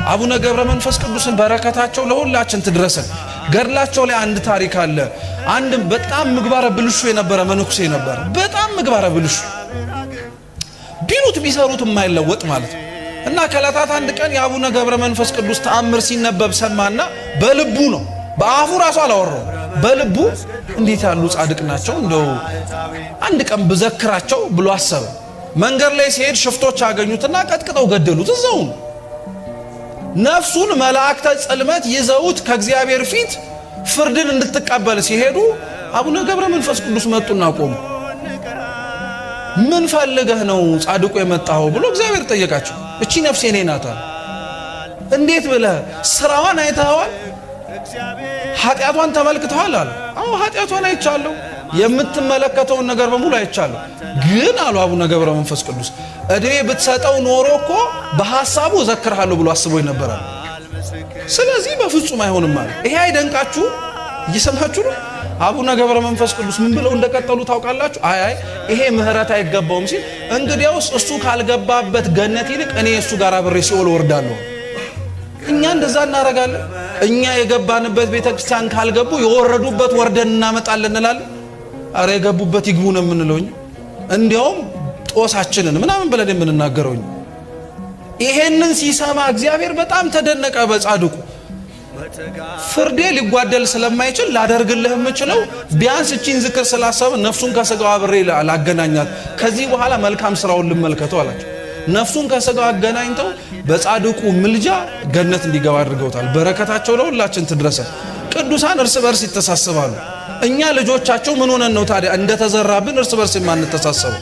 አቡነ ገብረ መንፈስ ቅዱስን በረከታቸው ለሁላችን ትድረሰን። ገድላቸው ላይ አንድ ታሪክ አለ። አንድ በጣም ምግባረ ብልሹ የነበረ መነኩሴ ነበር። በጣም ምግባረ ብልሹ ቢሉት ቢሰሩት የማይለወጥ ማለት ነው። እና ከዕለታት አንድ ቀን የአቡነ ገብረ መንፈስ ቅዱስ ተአምር ሲነበብ ሰማና በልቡ ነው፣ በአፉ ራሱ አላወራው፣ በልቡ እንዴት ያሉ ጻድቅ ናቸው እንደው አንድ ቀን ብዘክራቸው ብሎ አሰበ። መንገድ ላይ ሲሄድ ሽፍቶች አገኙትና ቀጥቅጠው ገደሉት እዛው። ነፍሱን መላእክተ ጽልመት ይዘውት ከእግዚአብሔር ፊት ፍርድን እንድትቀበል ሲሄዱ አቡነ ገብረ መንፈስ ቅዱስ መጡና ቆሙ። ምን ፈልገህ ነው ጻድቁ የመጣው ብሎ እግዚአብሔር ጠየቃቸው። እቺ ነፍሴ እኔ ናት። እንዴት ብለህ ስራዋን አይተኸዋል? ኃጢአቷን ተመልክተዋል አለ። አዎ ኃጢአቷን አይቻለሁ፣ የምትመለከተውን ነገር በሙሉ አይቻለሁ። ግን አሉ አቡነ ገብረ መንፈስ ቅዱስ እድሜ ብትሰጠው ኖሮ እኮ በሐሳቡ ዘክርሃለሁ ብሎ አስቦ ይነበራል። ስለዚህ በፍጹም አይሆንም ማለት ይሄ አይደንቃችሁ? እየሰማችሁ ነው? አቡነ ገብረ መንፈስ ቅዱስ ምን ብለው እንደቀጠሉ ታውቃላችሁ? አይ ይሄ ምህረት አይገባውም ሲል እንግዲያውስ እሱ ካልገባበት ገነት ይልቅ እኔ እሱ ጋር አብሬ ሲኦል ወርዳለሁ። እኛ እንደዛ እናረጋለን። እኛ የገባንበት ቤተክርስቲያን ካልገቡ የወረዱበት ወርደን እናመጣለን እንላለን። አረ የገቡበት ይግቡ ነው የምንለው። እንዲያውም ጦሳችንን ምናምን ብለን የምንናገረው። ይሄንን ሲሰማ እግዚአብሔር በጣም ተደነቀ በጻድቁ። ፍርዴ ሊጓደል ስለማይችል ላደርግልህ የምችለው ቢያንስ እቺን ዝክር ስላሰበ ነፍሱን ከስጋው አብሬ ላገናኛት፣ ከዚህ በኋላ መልካም ስራውን ልመልከተው አላቸው። ነፍሱን ከስጋው አገናኝተው በጻድቁ ምልጃ ገነት እንዲገባ አድርገውታል። በረከታቸው ለሁላችን ትድረሰን። ቅዱሳን እርስ በርስ ይተሳሰባሉ። እኛ ልጆቻቸው ምን ሆነን ነው ታዲያ እንደተዘራብን እርስ በርስ የማንተሳሰበው?